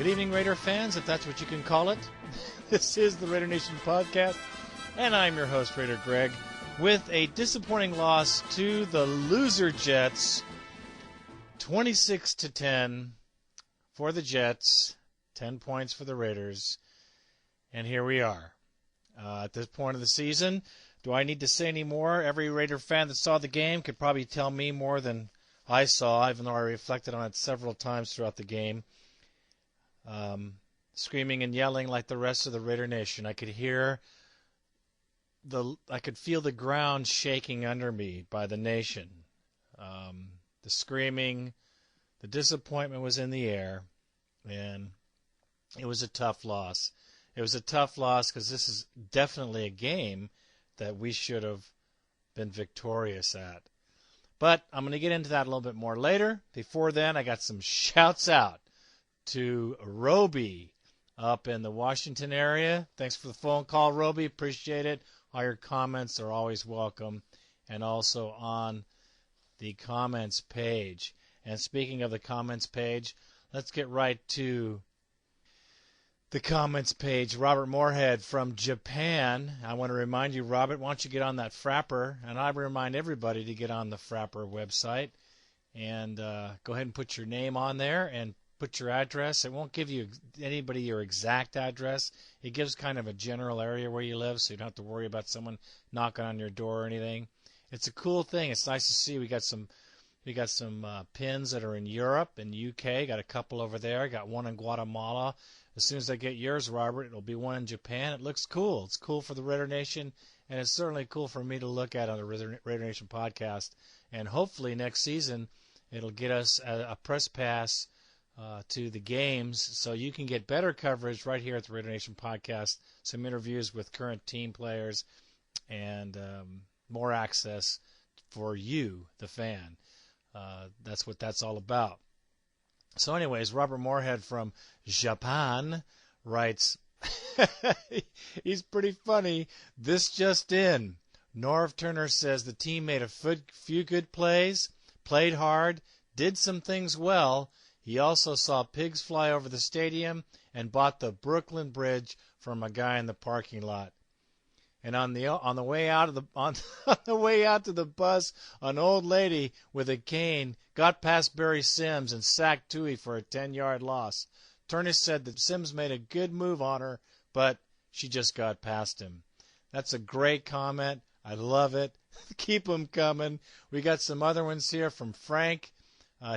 Good evening, Raider fans, if that's what you can call it. This is the Raider Nation podcast, and I'm your host, Raider Greg, with a disappointing loss to the loser Jets, 26-10 for the Jets, 10 points for the Raiders, and here we are. At this point of the season, do I need to say any more? Every Raider fan that saw the game could probably tell me more than I saw, even though I reflected on it several times throughout the game. Screaming and yelling like the rest of the Raider Nation. I could feel the ground shaking under me by the nation. The screaming, the disappointment was in the air, and it was a tough loss. It was a tough loss because this is definitely a game that we should have been victorious at. But I'm going to get into that a little bit more later. Before then, I got some shouts out to Roby up in the Washington area. Thanks for the phone call, Roby. Appreciate it. All your comments are always welcome. And also on the comments page. And speaking of the comments page, let's get right to the comments page. Robert Moorhead from Japan. I want to remind you, Robert, why don't you get on that Frapper? And I remind everybody to get on the Frapper website. And go ahead and put your name on there and put your address. It won't give you anybody your exact address. It gives kind of a general area where you live, so you don't have to worry about someone knocking on your door or anything. It's a cool thing. It's nice to see. We got some pins that are in Europe and UK. Got a couple over there. Got one in Guatemala. As soon as I get yours, Robert, it'll be one in Japan. It looks cool. It's cool for the Raider Nation, and it's certainly cool for me to look at on the Raider Nation podcast. And hopefully next season it'll get us a press pass to the games, so you can get better coverage right here at the Raider Nation podcast, some interviews with current team players, and more access for you, the fan. That's what that's all about. So anyways, Robert Moorhead from Japan writes, he's pretty funny. This just in. Norv Turner says the team made a few good plays, played hard, did some things well. He also saw pigs fly over the stadium and bought the Brooklyn Bridge from a guy in the parking lot. And on the way out of on the way out to the bus, an old lady with a cane got past Barry Sims and sacked Tui for a 10-yard loss. Turner said that Sims made a good move on her, but she just got past him. That's a great comment. I love it. Keep them coming. We got some other ones here from Frank.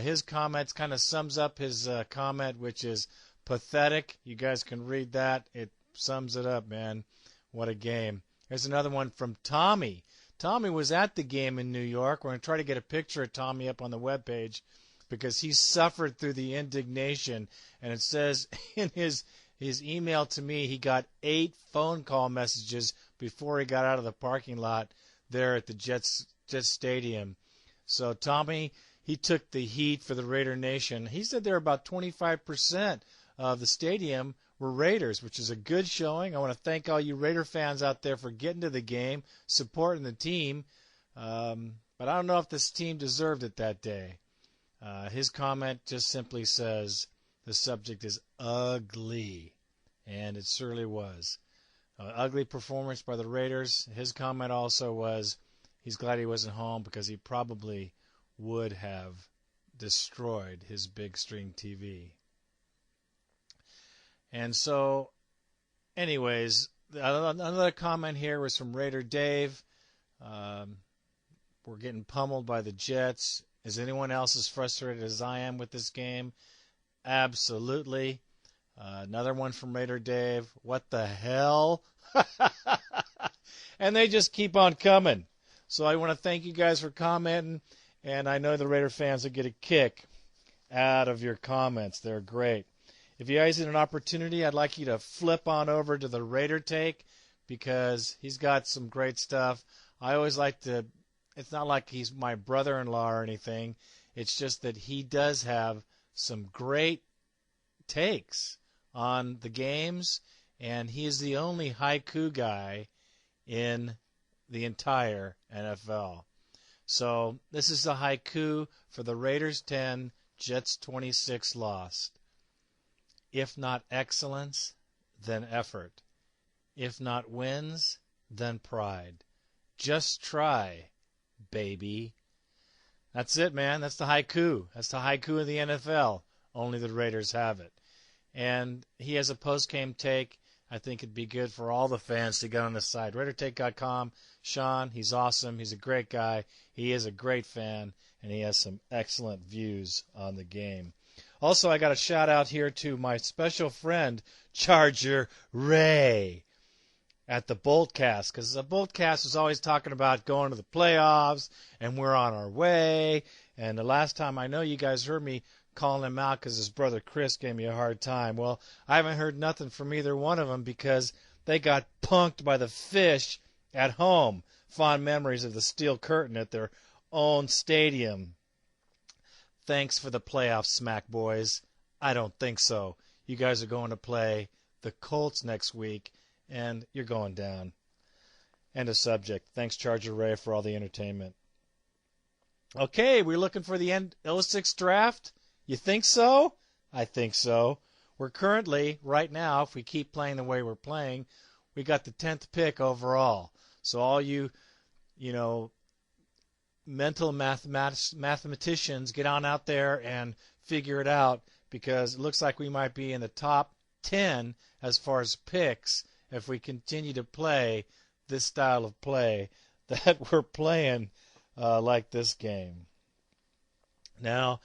His comments kind of sums up his comment, which is pathetic. You guys can read that. It sums it up, man. What a game. Here's another one from Tommy. Tommy was at the game in New York. We're going to try to get a picture of Tommy up on the webpage because he suffered through the indignation. And it says in his email to me, he got 8 phone call messages before he got out of the parking lot there at the Jets Stadium. So Tommy, he took the heat for the Raider Nation. He said there were about 25% of the stadium were Raiders, which is a good showing. I want to thank all you Raider fans out there for getting to the game, supporting the team. But I don't know if this team deserved it that day. His comment just simply says the subject is ugly, and it certainly was. Ugly performance by the Raiders. His comment also was he's glad he wasn't home because he probably would have destroyed his big screen TV. And so, anyways, another comment here was from Raider Dave. We're getting pummeled by the Jets. Is anyone else as frustrated as I am with this game? Absolutely. Another one from Raider Dave. What the hell? And they just keep on coming. So I want to thank you guys for commenting. And I know the Raider fans will get a kick out of your comments. They're great. If you guys need an opportunity, I'd like you to flip on over to the Raider Take because he's got some great stuff. I always like to, it's not like he's my brother-in-law or anything. It's just that he does have some great takes on the games, and he is the only haiku guy in the entire NFL. So this is the haiku for the Raiders 10, Jets 26 loss. If not excellence, then effort. If not wins, then pride. Just try, baby. That's it, man. That's the haiku. That's the haiku of the NFL. Only the Raiders have it. And he has a post-game take. I think it'd be good for all the fans to get on the site. RaiderTake.com. Sean, he's awesome. He's a great guy. He is a great fan, and he has some excellent views on the game. Also, I got a shout-out here to my special friend, Charger Ray, at the Boltcast, because the Boltcast is always talking about going to the playoffs, and we're on our way. And the last time, I know you guys heard me calling him out because his brother Chris gave me a hard time. Well, I haven't heard nothing from either one of them because they got punked by the Fish at home. Fond memories of the steel curtain at their own stadium. Thanks for the playoff smack, boys. I don't think so. You guys are going to play the Colts next week, and you're going down. End of subject. Thanks, Charger Ray, for all the entertainment. Okay, we're looking for the 06 draft. You think so? I think so. We're currently, right now, if we keep playing the way we're playing, we got the 10th pick overall. So all you mental mathematicians, get on out there and figure it out, because it looks like we might be in the top 10 as far as picks if we continue to play this style of play that we're playing like this game. Now,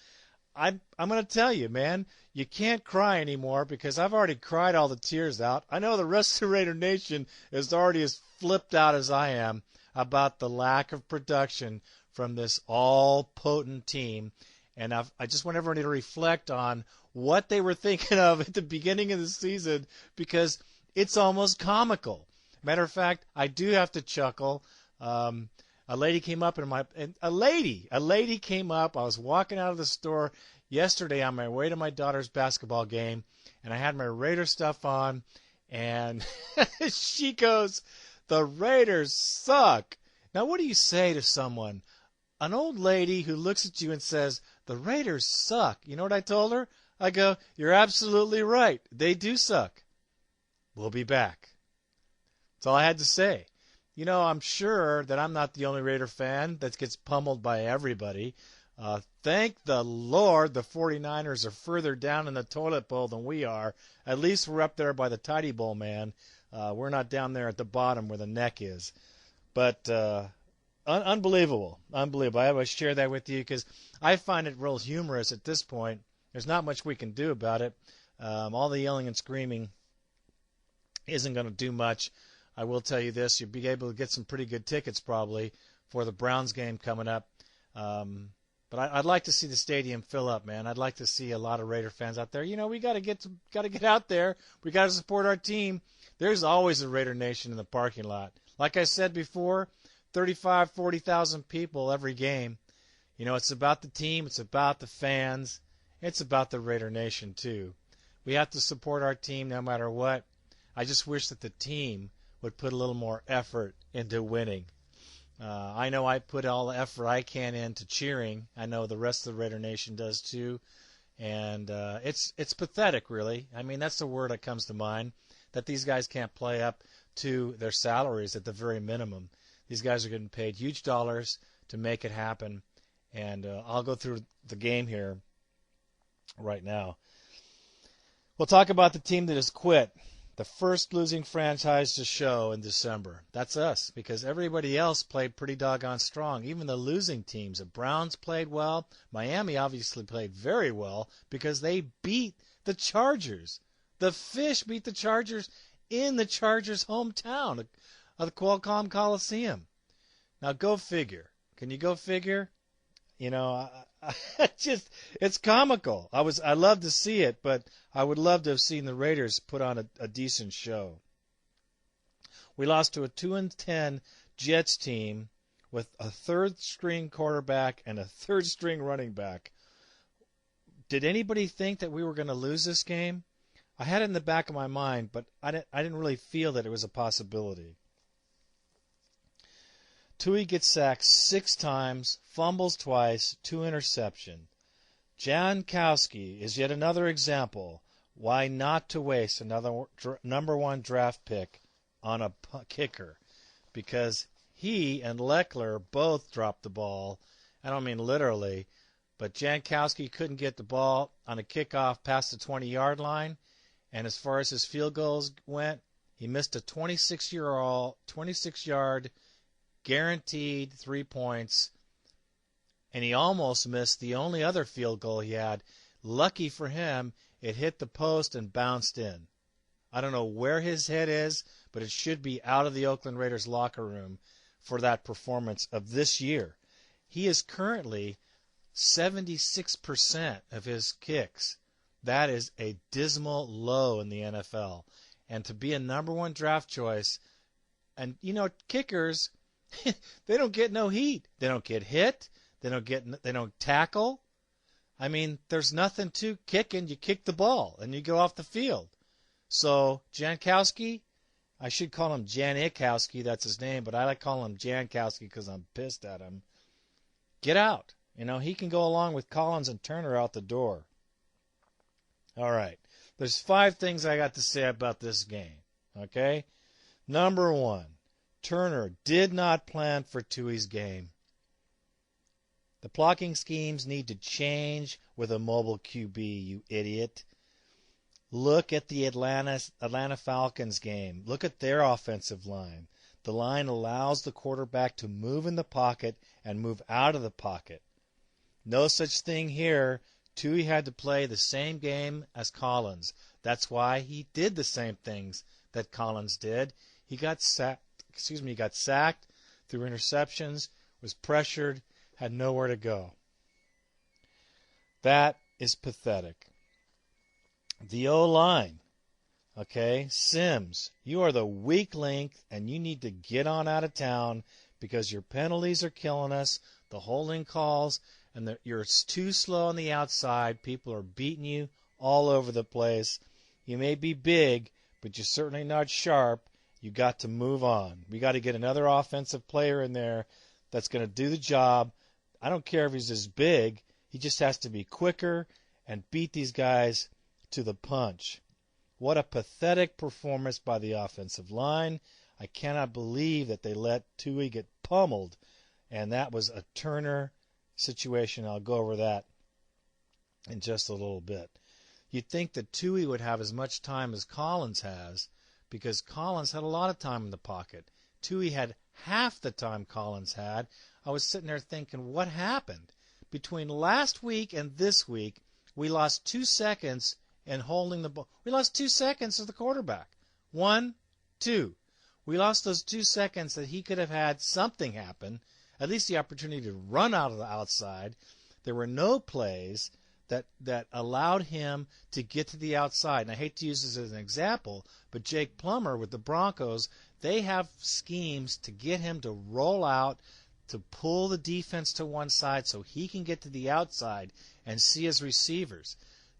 I'm going to tell you, man, you can't cry anymore because I've already cried all the tears out. I know the rest of the Raider Nation is already as flipped out as I am about the lack of production from this all-potent team. And I just want everybody to reflect on what they were thinking of at the beginning of the season, because it's almost comical. Matter of fact, I do have to chuckle. A lady came up a lady came up. I was walking out of the store yesterday on my way to my daughter's basketball game, and I had my Raider stuff on, and she goes, "The Raiders suck." Now, what do you say to someone, an old lady who looks at you and says, "The Raiders suck"? You know what I told her? I go, "You're absolutely right. They do suck. We'll be back." That's all I had to say. You know, I'm sure that I'm not the only Raider fan that gets pummeled by everybody. Thank the Lord the 49ers are further down in the toilet bowl than we are. At least we're up there by the tidy bowl, man. We're not down there at the bottom where the neck is. But unbelievable. Unbelievable. I always share that with you because I find it real humorous at this point. There's not much we can do about it. All the yelling and screaming isn't going to do much. I will tell you this, you'll be able to get some pretty good tickets probably for the Browns game coming up. But I'd like to see the stadium fill up, man. I'd like to see a lot of Raider fans out there. You know, we got to get out there. We got to support our team. There's always a Raider Nation in the parking lot. Like I said before, 35, 40,000 people every game. You know, it's about the team. It's about the fans. It's about the Raider Nation too. We have to support our team no matter what. I just wish that the team would put a little more effort into winning. I know I put all the effort I can into cheering. I know the rest of the Raider Nation does too. And it's pathetic, really. I mean, that's the word that comes to mind, that these guys can't play up to their salaries at the very minimum. These guys are getting paid huge dollars to make it happen. And I'll go through the game here right now. We'll talk about the team that has quit. The first losing franchise to show in December. That's us, because everybody else played pretty doggone strong. Even the losing teams. The Browns played well. Miami obviously played very well because they beat the Chargers. The Fish beat the Chargers in the Chargers' hometown of the Qualcomm Coliseum. Now go figure. Can you go figure? You know, it's comical. I love to see it, but I would love to have seen the Raiders put on a decent show. We lost to a 2-10 Jets team with a third-string quarterback and a third-string running back. Did anybody think that we were going to lose this game? I had it in the back of my mind, but I didn't really feel that it was a possibility. Tui gets sacked 6 times, fumbles twice, 2 interceptions. Jankowski is yet another example. Why not to waste another number one draft pick on a kicker? Because he and Leckler both dropped the ball. I don't mean literally, but Jankowski couldn't get the ball on a kickoff past the 20-yard line. And as far as his field goals went, he missed a 26-yard guaranteed 3 points. And he almost missed the only other field goal he had. Lucky for him, it hit the post and bounced in. I don't know where his head is, but it should be out of the Oakland Raiders locker room for that performance of this year. He is currently 76% of his kicks. That is a dismal low in the NFL. And to be a number one draft choice, and kickers, they don't get no heat. They don't get hit. They don't tackle. I mean, there's nothing to kicking. You kick the ball and you go off the field. So Jankowski, I should call him Janikowski, that's his name, but I like calling him Jankowski because I'm pissed at him. Get out. He can go along with Collins and Turner out the door. All right. There's 5 things I got to say about this game. Okay? Number 1, Turner did not plan for Tui's game. The blocking schemes need to change with a mobile QB, you idiot. Look at the Atlanta Falcons game. Look at their offensive line. The line allows the quarterback to move in the pocket and move out of the pocket. No such thing here. Tui had to play the same game as Collins. That's why he did the same things that Collins did. He got sacked, through interceptions, was pressured, had nowhere to go. That is pathetic. The O-line, okay, Sims, you are the weak link, and you need to get on out of town because your penalties are killing us, the holding calls, and you're too slow on the outside. People are beating you all over the place. You may be big, but you're certainly not sharp. You got to move on. We got to get another offensive player in there that's going to do the job. I don't care if he's as big. He just has to be quicker and beat these guys to the punch. What a pathetic performance by the offensive line. I cannot believe that they let Tui get pummeled, and that was a Turner situation. I'll go over that in just a little bit. You'd think that Tui would have as much time as Collins has, because Collins had a lot of time in the pocket. Tui had half the time Collins had. I was sitting there thinking, what happened? Between last week and this week, we lost 2 seconds in holding the ball. We lost 2 seconds to the quarterback. 1, 2. We lost those 2 seconds that he could have had something happen, at least the opportunity to run out of the outside. There were no plays that allowed him to get to the outside. And I hate to use this as an example, but Jake Plummer with the Broncos, they have schemes to get him to roll out, to pull the defense to one side so he can get to the outside and see his receivers.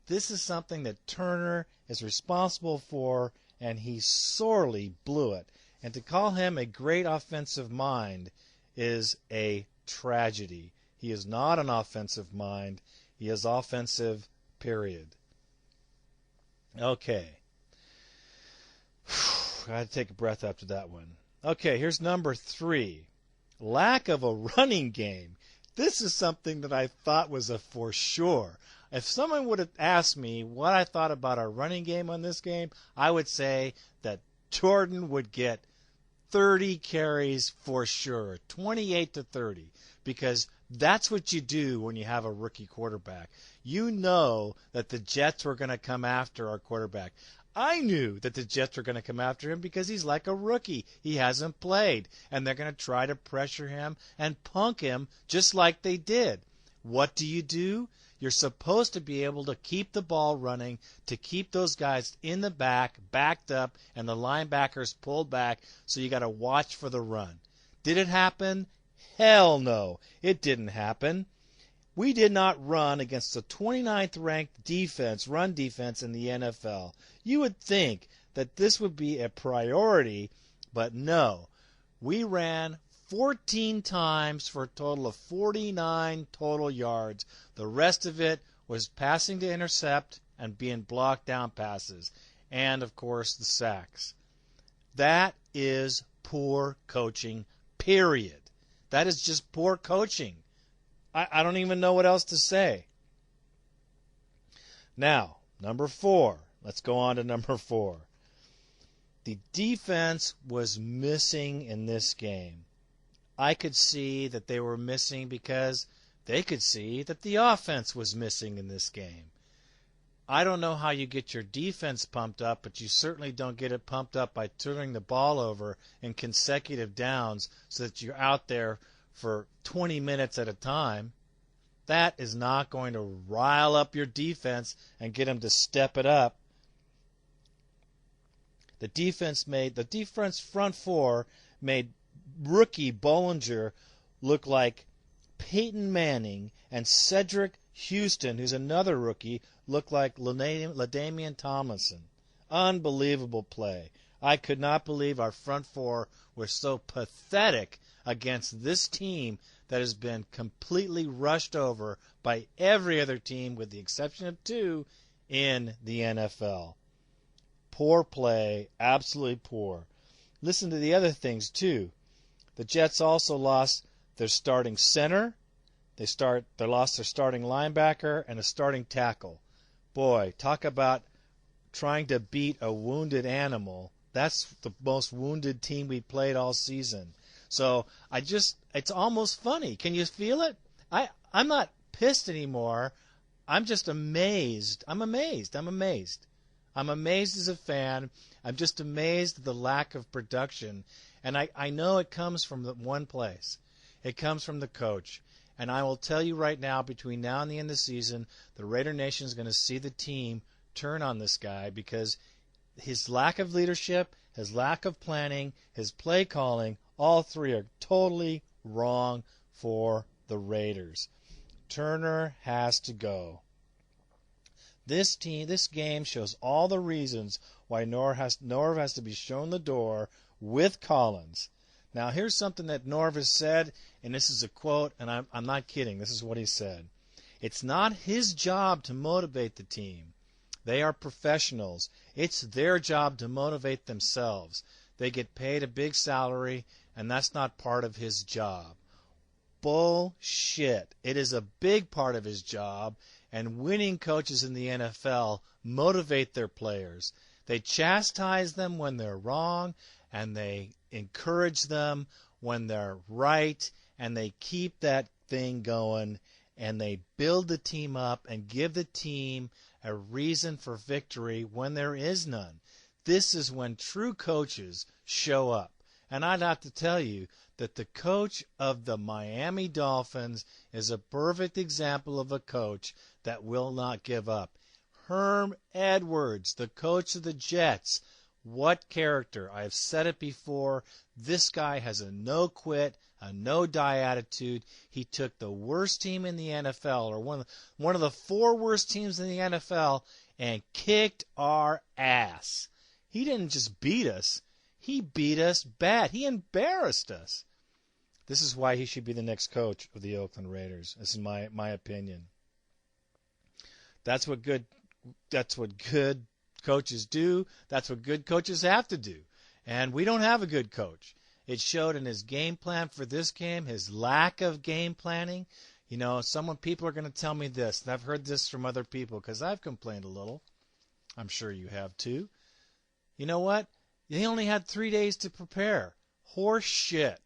This is something that Turner is responsible for, and he sorely blew it. And to call him a great offensive mind is a tragedy. He is not an offensive mind. He is offensive, period. Okay. I had to take a breath after that one. Okay, here's number 3. Lack of a running game. This is something that I thought was a for sure. If someone would have asked me what I thought about our running game on this game, I would say that Jordan would get 30 carries for sure, 28 to 30, because that's what you do when you have a rookie quarterback. You know that the Jets were going to come after our quarterback. I knew that the Jets were going to come after him because he's like a rookie. He hasn't played, and they're going to try to pressure him and punk him just like they did. What do? You're supposed to be able to keep the ball running, to keep those guys in the back, backed up, and the linebackers pulled back, so you got to watch for the run. Did it happen? Hell no, it didn't happen. We did not run against the 29th ranked defense, run defense in the NFL. You would think that this would be a priority, but no. We ran 14 times for a total of 49 total yards. The rest of it was passing to intercept and being blocked down passes, and, of course, the sacks. That is poor coaching, period. That is just poor coaching. I don't even know what else to say. Now, number 4. Let's go on to number 4. The defense was missing in this game. I could see that they were missing because they could see that the offense was missing in this game. I don't know how you get your defense pumped up, but you certainly don't get it pumped up by turning the ball over in consecutive downs so that you're out there for 20 minutes at a time. That is not going to rile up your defense and get them to step it up. The defense front four made rookie Bollinger look like Peyton Manning, and Cedric Houston, who's another rookie, looked like LaDainian Tomlinson. Unbelievable play. I could not believe our front four were so pathetic against this team that has been completely rushed over by every other team with the exception of 2 in the NFL. Poor play, absolutely poor. Listen to the other things too. The Jets also lost their starting center. They lost their starting linebacker and a starting tackle. Boy, talk about trying to beat a wounded animal. That's the most wounded team we played all season. So it's almost funny. Can you feel it? I'm not pissed anymore. I'm just amazed. I'm amazed as a fan. I'm just amazed at the lack of production. And I know it comes from one place. It comes from the coach. And I will tell you right now, between now and the end of the season, the Raider Nation is going to see the team turn on this guy because his lack of leadership, his lack of planning, his play calling, all 3 are totally wrong for the Raiders. Turner has to go. This game shows all the reasons why Norv has to be shown the door with Collins. Now, here's something that Norv has said, and this is a quote, and I'm not kidding. This is what he said. It's not his job to motivate the team. They are professionals. It's their job to motivate themselves. They get paid a big salary, and that's not part of his job. Bullshit. It is a big part of his job, and winning coaches in the NFL motivate their players. They chastise them when they're wrong, and they encourage them when they're right, and they keep that thing going, and they build the team up and give the team a reason for victory when there is none. This is when true coaches show up. And I'd have to tell you that the coach of the Miami Dolphins is a perfect example of a coach that will not give up. Herm Edwards, the coach of the Jets, what character? I've said it before. This guy has a no-quit, a no-die attitude. He took the worst team in the NFL, or one of the 4 worst teams in the NFL, and kicked our ass. He didn't just beat us. He beat us bad. He embarrassed us. This is why he should be the next coach of the Oakland Raiders. This is my opinion. That's what good coaches do. That's what good coaches have to do. And we don't have a good coach. It showed in his game plan for this game, his lack of game planning. You know, people are going to tell me this, and I've heard this from other people because I've complained a little. I'm sure you have too. You know what? They only had 3 days to prepare. Horse shit.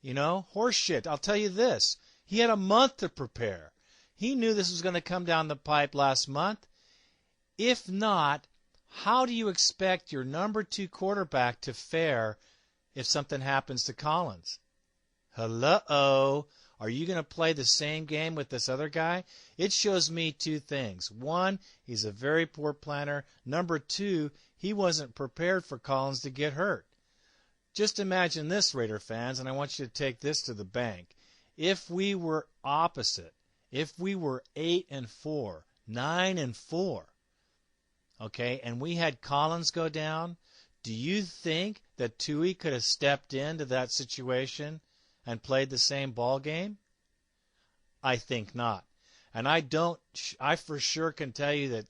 You know, horse shit. I'll tell you this. He had a month to prepare. He knew this was going to come down the pipe last month. If not, how do you expect your number 2 quarterback to fare if something happens to Collins? Hello? Are you going to play the same game with this other guy? It shows me 2 things. 1, he's a very poor planner. Number 2, he wasn't prepared for Collins to get hurt. Just imagine this, Raider fans, and I want you to take this to the bank. If we were opposite, if we were 8-4, 9-4, okay, and we had Collins go down, do you think that Tui could have stepped into that situation and played the same ball game? I think not. And I for sure can tell you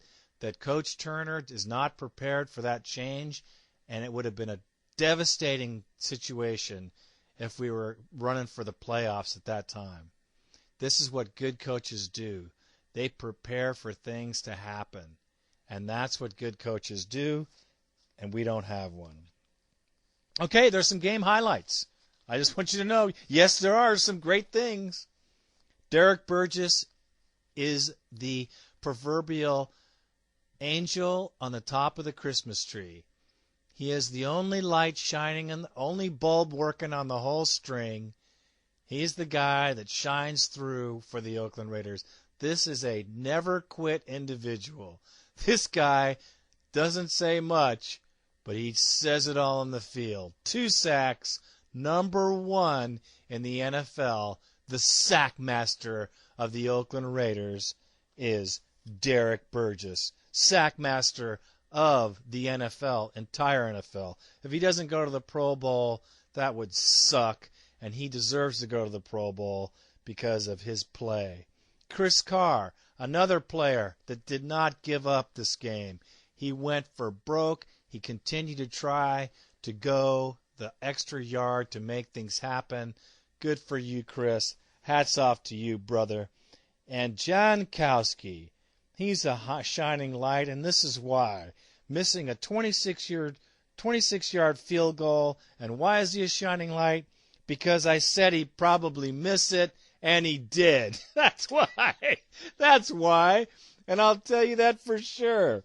that Coach Turner is not prepared for that change, and it would have been a devastating situation if we were running for the playoffs at that time. This is what good coaches do. They prepare for things to happen, and that's what good coaches do, and we don't have one. Okay, there's some game highlights. I just want you to know, yes, there are some great things. Derek Burgess is the proverbial angel on the top of the Christmas tree. He is the only light shining and the only bulb working on the whole string. He's the guy that shines through for the Oakland Raiders. This is a never-quit individual. This guy doesn't say much, but he says it all on the field. 2 sacks, number 1 in the NFL. The sack master of the Oakland Raiders is Derek Burgess. Sack master of the NFL, entire NFL. If he doesn't go to the Pro Bowl, that would suck, and he deserves to go to the Pro Bowl because of his play. Chris Carr, another player that did not give up this game. He went for broke. He continued to try to go the extra yard to make things happen. Good for you, Chris. Hats off to you, brother. And Jankowski, he's a shining light, and this is why. Missing a 26-yard field goal. And why is he a shining light? Because I said he'd probably miss it, and he did. That's why. That's why. And I'll tell you that for sure.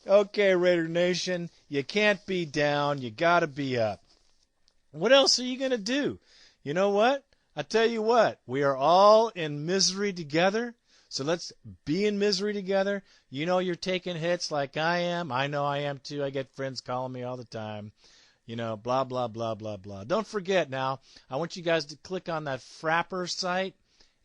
Okay, Raider Nation, you can't be down. You got to be up. What else are you going to do? You know what? I tell you what, we are all in misery together. So let's be in misery together. You know you're taking hits like I am. I know I am too. I get friends calling me all the time. You know, blah, blah, blah, blah, blah. Don't forget now, I want you guys to click on that Frapper site.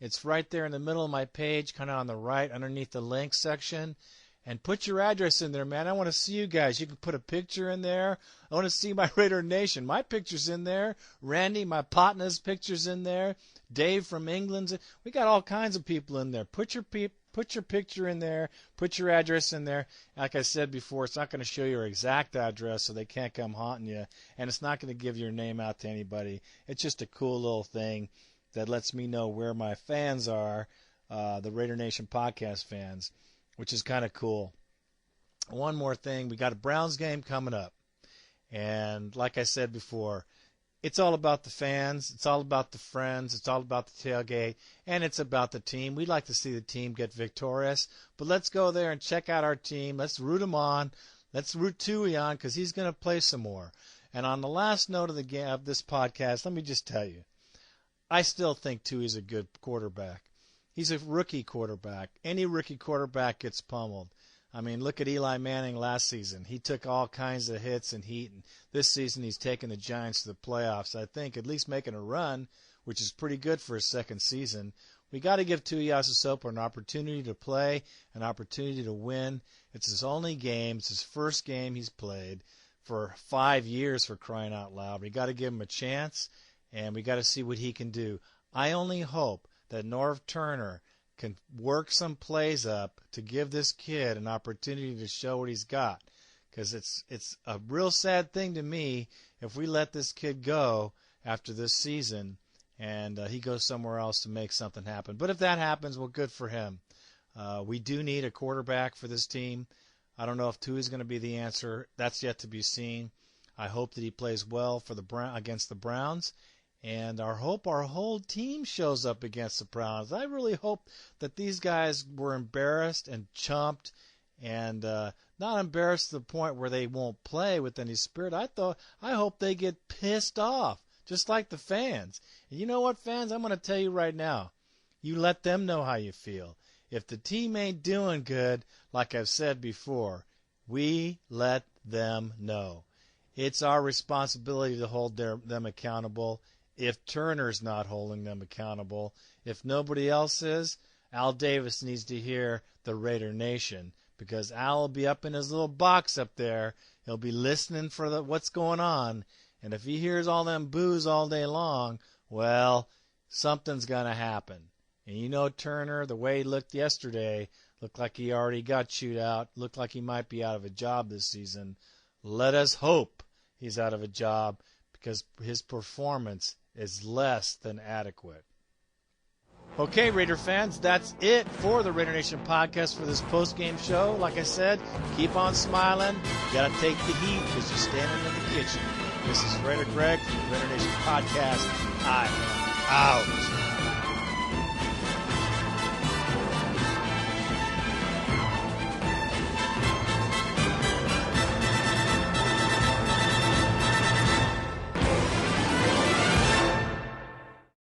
It's right there in the middle of my page, kind of on the right underneath the links section. And put your address in there, man. I want to see you guys. You can put a picture in there. I want to see my Raider Nation. My picture's in there. Randy, my partner's picture's in there. Dave from England's. We got all kinds of people in there. Put your picture in there. Put your address in there. Like I said before, it's not going to show your exact address so they can't come haunting you. And it's not going to give your name out to anybody. It's just a cool little thing that lets me know where my fans are, the Raider Nation podcast fans, which is kind of cool. One more thing, we got a Browns game coming up. And like I said before, it's all about the fans, it's all about the friends, it's all about the tailgate, and it's about the team. We'd like to see the team get victorious, but let's go there and check out our team. Let's root him on. Let's root Tui on because he's going to play some more. And on the last note of the game of this podcast, let me just tell you, I still think Tui's a good quarterback. He's a rookie quarterback. Any rookie quarterback gets pummeled. I mean, look at Eli Manning last season. He took all kinds of hits and heat, and this season he's taken the Giants to the playoffs. I think at least making a run, which is pretty good for his second season. We got to give Tuiasosopo an opportunity to play, an opportunity to win. It's his only game. It's his first game he's played for 5 years, for crying out loud. We got to give him a chance, and we got to see what he can do. I only hope that Norv Turner can work some plays up to give this kid an opportunity to show what he's got. Because it's a real sad thing to me if we let this kid go after this season and he goes somewhere else to make something happen. But if that happens, well, good for him. We do need a quarterback for this team. I don't know if Tui's going to be the answer. That's yet to be seen. I hope that he plays well for against the Browns. And our whole team shows up against the Browns. I really hope that these guys were embarrassed and chumped and not embarrassed to the point where they won't play with any spirit. I hope they get pissed off, just like the fans. And you know what, fans? I'm going to tell you right now. You let them know how you feel. If the team ain't doing good, like I've said before, we let them know. It's our responsibility to hold them accountable. If Turner's not holding them accountable, if nobody else is, Al Davis needs to hear the Raider Nation, because Al will be up in his little box up there. He'll be listening for what's going on, and if he hears all them boos all day long, well, something's going to happen. And you know Turner, the way he looked yesterday, looked like he already got chewed out, looked like he might be out of a job this season. Let us hope he's out of a job because his performance is less than adequate. Okay, Raider fans, that's it for the Raider Nation podcast for this post-game show. Like I said, keep on smiling. You got to take the heat because you're standing in the kitchen. This is Raider Greg from the Raider Nation podcast. I am out.